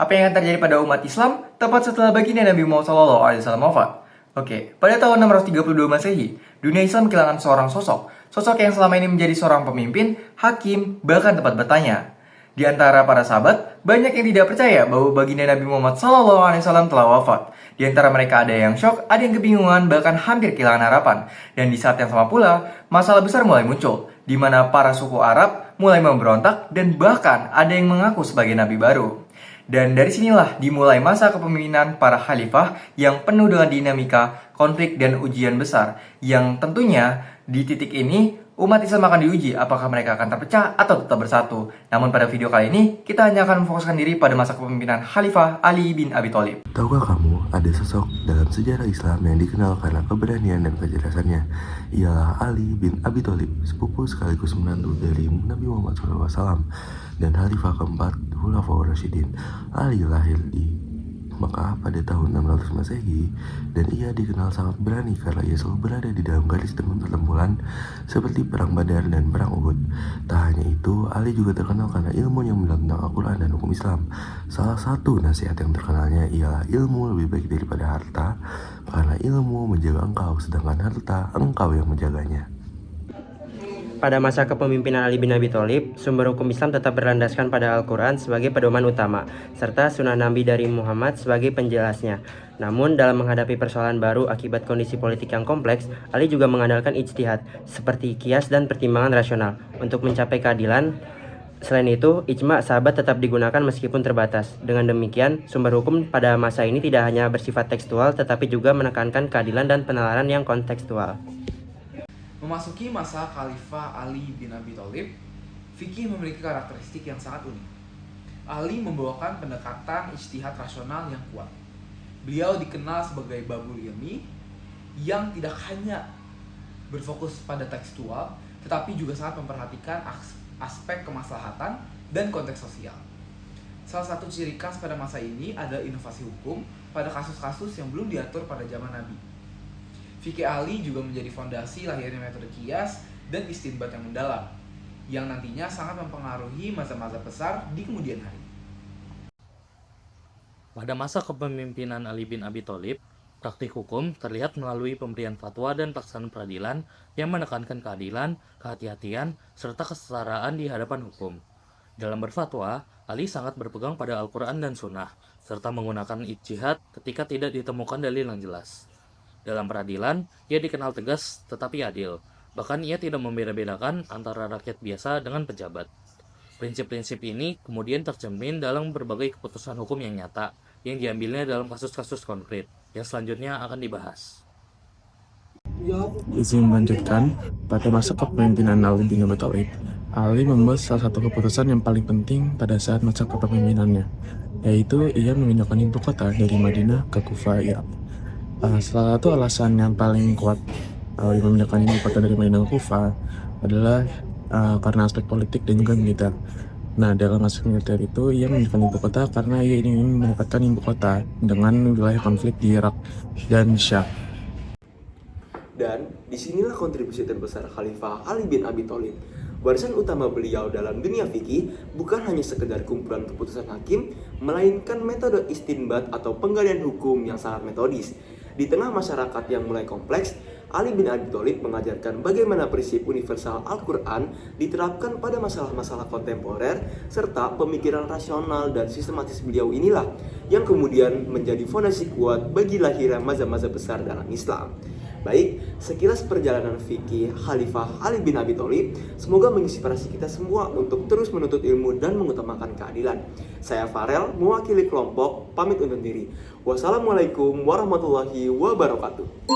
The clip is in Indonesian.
Apa yang akan terjadi pada umat Islam tepat setelah baginda Nabi Muhammad SAW wafat? Oke, pada tahun 632 Masehi, dunia Islam kehilangan seorang sosok yang selama ini menjadi seorang pemimpin, hakim, bahkan tempat bertanya. Di antara para sahabat, banyak yang tidak percaya bahwa baginda Nabi Muhammad SAW telah wafat. Di antara mereka ada yang shock, ada yang kebingungan, bahkan hampir kehilangan harapan. Dan di saat yang sama pula, masalah besar mulai muncul, di mana para suku Arab mulai memberontak dan bahkan ada yang mengaku sebagai nabi baru. Dan dari sinilah dimulai masa kepemimpinan para khalifah yang penuh dengan dinamika, konflik, dan ujian besar. Yang tentunya di titik ini umat Islam akan diuji apakah mereka akan terpecah atau tetap bersatu. Namun pada video kali ini kita hanya akan memfokuskan diri pada masa kepemimpinan Khalifah Ali bin Abi Thalib. Tahukah kamu ada sosok dalam sejarah Islam yang dikenal karena keberanian dan kecerdasannya? Ialah Ali bin Abi Thalib, sepupu sekaligus menantu dari Nabi Muhammad SAW dan Khalifah keempat Khulafaur Rasyidin. Ali lahir di Makkah pada tahun 600 Masehi dan ia dikenal sangat berani karena ia selalu berada di dalam garis pertempuran seperti perang Badar dan perang Uhud. Tak hanya itu, Ali juga terkenal karena ilmu yang mendalam tentang Al-Quran dan hukum Islam. Salah satu nasihat yang terkenalnya ialah ilmu lebih baik daripada harta, karena ilmu menjaga engkau sedangkan harta engkau yang menjaganya. Pada masa kepemimpinan Ali bin Abi Thalib, sumber hukum Islam tetap berlandaskan pada Al-Quran sebagai pedoman utama, serta sunnah Nabi dari Muhammad sebagai penjelasnya. Namun, dalam menghadapi persoalan baru akibat kondisi politik yang kompleks, Ali juga mengandalkan ijtihad, seperti kias dan pertimbangan rasional, untuk mencapai keadilan. Selain itu, ijma' sahabat tetap digunakan meskipun terbatas. Dengan demikian, sumber hukum pada masa ini tidak hanya bersifat tekstual, tetapi juga menekankan keadilan dan penalaran yang kontekstual. Memasuki masa Khalifah Ali bin Abi Thalib, fikih memiliki karakteristik yang sangat unik. Ali membawakan pendekatan ijtihad rasional yang kuat. Beliau dikenal sebagai babul ilmi yang tidak hanya berfokus pada tekstual, tetapi juga sangat memperhatikan aspek kemaslahatan dan konteks sosial. Salah satu ciri khas pada masa ini adalah inovasi hukum pada kasus-kasus yang belum diatur pada zaman Nabi. Fikih Ali juga menjadi fondasi lahirnya metode qiyas dan istinbat yang mendalam, yang nantinya sangat mempengaruhi mazhab-mazhab besar di kemudian hari. Pada masa kepemimpinan Ali bin Abi Thalib, praktik hukum terlihat melalui pemberian fatwa dan pelaksanaan peradilan yang menekankan keadilan, kehati-hatian, serta kesetaraan di hadapan hukum. Dalam berfatwa, Ali sangat berpegang pada Al-Quran dan Sunnah, serta menggunakan ijtihad ketika tidak ditemukan dalil yang jelas. Dalam peradilan, ia dikenal tegas tetapi adil. Bahkan ia tidak membeda-bedakan antara rakyat biasa dengan pejabat. Prinsip-prinsip ini kemudian tercermin dalam berbagai keputusan hukum yang nyata yang diambilnya dalam kasus-kasus konkret yang selanjutnya akan dibahas. Izin melanjutkan, pada masa kepemimpinan Ali bin Abi Thalib, Ali membuat salah satu keputusan yang paling penting pada saat masa kepemimpinannya, yaitu ia memindahkan ibu kota dari Madinah ke Kufah, Irak. Salah satu alasan yang paling kuat memindahkan ibu kota dari Madinah ke Kufah adalah karena aspek politik dan juga militer. Nah, dalam aspek militer itu ia memindahkan ibu kota karena ia ingin mendapatkan ibu kota dengan wilayah konflik di Irak dan Syam. Dan disinilah kontribusi terbesar Khalifah Ali bin Abi Thalib. Warisan utama beliau dalam dunia fikih bukan hanya sekedar kumpulan keputusan hakim, melainkan metode istinbat atau penggalian hukum yang sangat metodis. Di tengah masyarakat yang mulai kompleks, Ali bin Abi Thalib mengajarkan bagaimana prinsip universal Al-Quran diterapkan pada masalah-masalah kontemporer, serta pemikiran rasional dan sistematis beliau inilah yang kemudian menjadi fondasi kuat bagi lahirnya mazhab-mazhab besar dalam Islam. Baik, sekilas perjalanan fikih Khalifah Ali bin Abi Thalib semoga menginspirasi kita semua untuk terus menuntut ilmu dan mengutamakan keadilan. Saya Farel, mewakili kelompok, pamit undur diri. Wassalamualaikum warahmatullahi wabarakatuh.